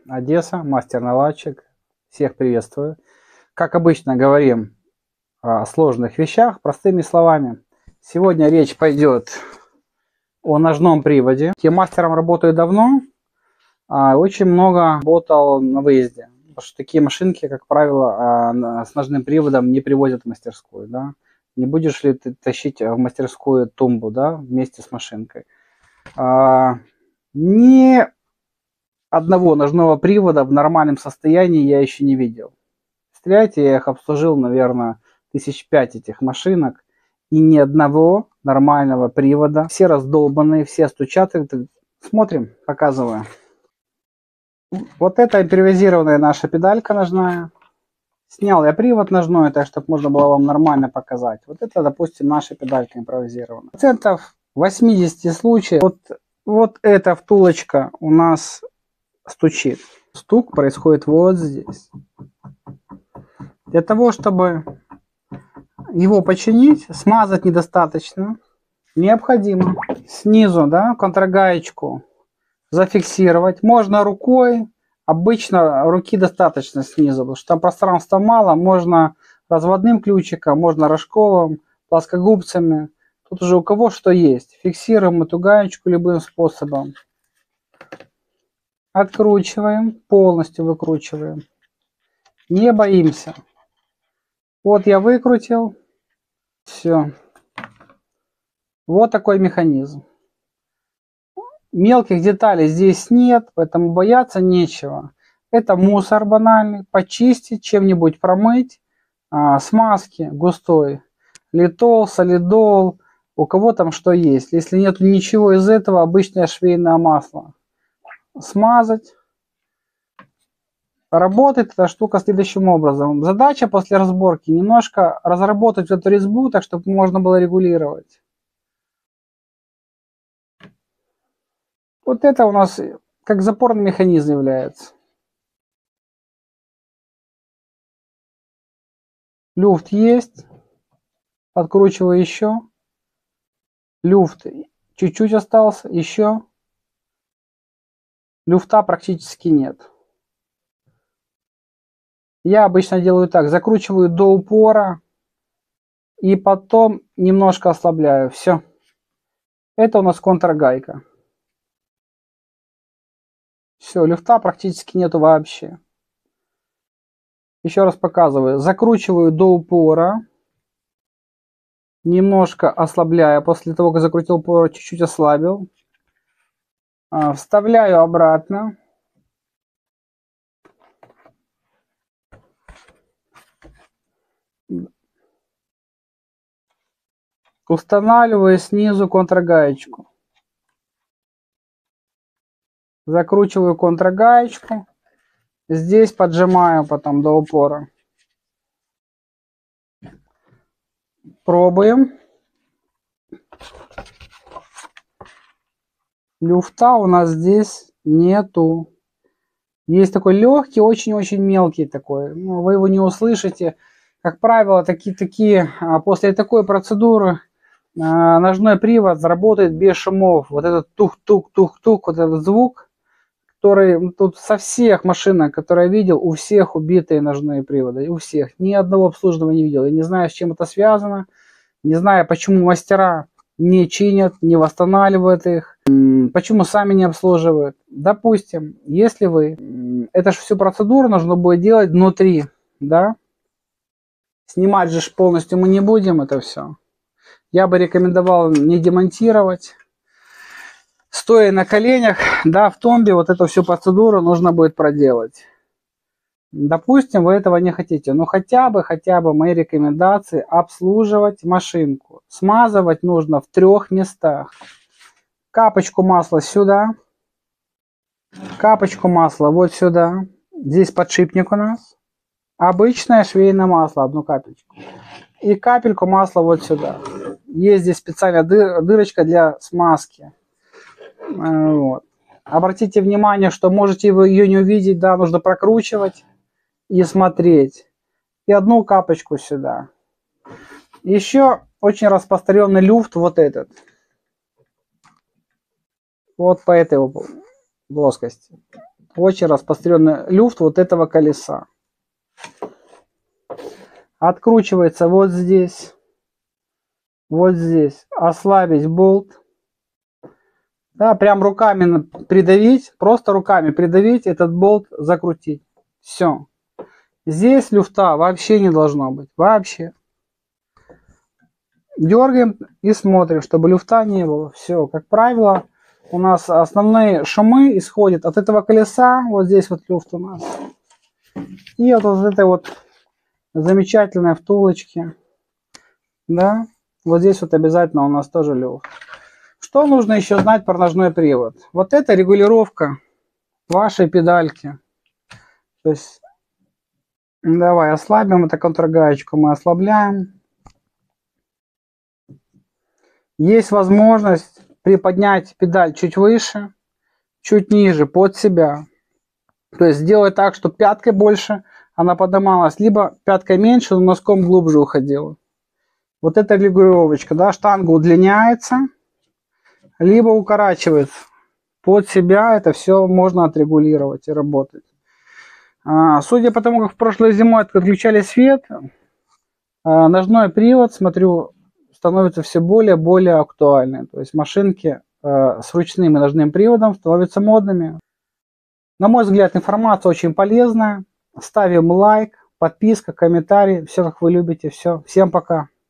Одесса, мастер-наладчик. Всех приветствую. Как обычно, говорим о сложных вещах простыми словами. Сегодня речь пойдет о ножном приводе. Я мастером работаю давно, очень много работал на выезде. Потому что такие машинки, как правило, с ножным приводом не привозят в мастерскую. Да? Не будешь ли ты тащить в мастерскую тумбу, да, вместе с машинкой? Ни одного ножного привода в нормальном состоянии я еще не видел. Представляете, я их обслужил, наверное, 1005 этих машинок, и ни одного нормального привода. Все раздолбанные, все стучат. Смотрим, показываю. Вот это импровизированная наша педалька ножная. Снял я привод ножной, так чтобы можно было вам нормально показать. Вот это, допустим, наша педалька импровизированная. Процентов 80 случаев вот эта втулочка у нас стучит. Стук происходит вот здесь. Для того, чтобы его починить, смазать недостаточно, необходимо снизу, да, контргаечку зафиксировать. Можно рукой, обычно руки достаточно снизу, потому что там пространства мало. Можно разводным ключиком, можно рожковым, плоскогубцами. Тут уже у кого что есть. Фиксируем эту гаечку любым способом. Откручиваем, полностью выкручиваем. Не боимся. Вот я выкрутил. Все. Вот такой механизм. Мелких деталей здесь нет, поэтому бояться нечего. Это мусор банальный. Почистить, чем-нибудь промыть. Смазки густой. Литол, солидол. У кого там что есть. Если нет ничего из этого, обычное швейное масло. Смазать. Работает эта штука следующим образом. Задача после разборки немножко разработать эту резьбу, так чтобы можно было регулировать. Вот это у нас как запорный механизм является. Люфт есть. Подкручиваю еще. Люфт чуть-чуть остался. Еще. Люфта практически нет. Я обычно делаю так. Закручиваю до упора. И потом немножко ослабляю. Все. Это у нас контргайка. Все, люфта практически нету вообще. Еще раз показываю. Закручиваю до упора. Немножко ослабляю. После того, как закрутил упор, чуть-чуть ослабил. Вставляю обратно. Устанавливаю снизу контргаечку. Закручиваю контргаечку. Здесь поджимаю потом до упора. Пробуем. Люфта у нас здесь нету. Есть такой легкий, очень-очень мелкий такой. Ну, вы его не услышите. Как правило, после такой процедуры ножной привод работает без шумов. Вот этот тух-тух-тух-тух, вот этот звук, который тут со всех машинок, которые я видел, у всех убитые ножные приводы. У всех. Ни одного обслуживания не видел. Я не знаю, с чем это связано. Не знаю, почему мастера не чинят, не восстанавливают их. Почему сами не обслуживают. Допустим, если вы... Это же всю процедуру нужно будет делать внутри, да? Снимать же полностью мы не будем это все. Я бы рекомендовал не демонтировать. Стоя на коленях, да, в тумбе вот эту всю процедуру нужно будет проделать. Допустим, вы этого не хотите, но хотя бы мои рекомендации: обслуживать машинку. Смазывать нужно в 3 местах. Капочку масла сюда. Капочку масла вот сюда. Здесь подшипник у нас. Обычное швейное масло, 1 капельку. И капельку масла вот сюда. Есть здесь специальная дырочка для смазки. Вот. Обратите внимание, что можете вы ее не увидеть, да, нужно прокручивать и смотреть. И 1 капочку сюда. Еще очень распространенный люфт вот этот. Вот по этой области. плоскости. Очень распространенный люфт вот этого колеса. Откручивается вот здесь. Вот здесь. Ослабить болт. Да, прям руками придавить. Просто руками придавить, этот болт закрутить. Все. Здесь люфта вообще не должно быть. Вообще. Дергаем и смотрим, чтобы люфта не было. Все. Как правило, у нас основные шумы исходят от этого колеса. Вот здесь вот люфт у нас. И вот этой вот замечательной втулочки. Да. Вот здесь вот обязательно у нас тоже люфт. Что нужно еще знать про ножной привод? Вот это регулировка вашей педальки. То есть, давай ослабим эту контргаечку, мы ослабляем. Есть возможность приподнять педаль чуть выше, чуть ниже, под себя. То есть сделать так, чтобы пяткой больше она поднималась, либо пяткой меньше, но носком глубже уходила. Вот эта регулировочка, да, штанга удлиняется, либо укорачивается. Под себя это все можно отрегулировать и работать. Судя по тому, как в прошлой зимой отключали свет, ножной привод, смотрю, становится все более и более актуальным. То есть машинки с ручным и ножным приводом становятся модными. На мой взгляд, информация очень полезная. Ставим лайк, подписка, комментарий. Все, как вы любите. Все. Всем пока.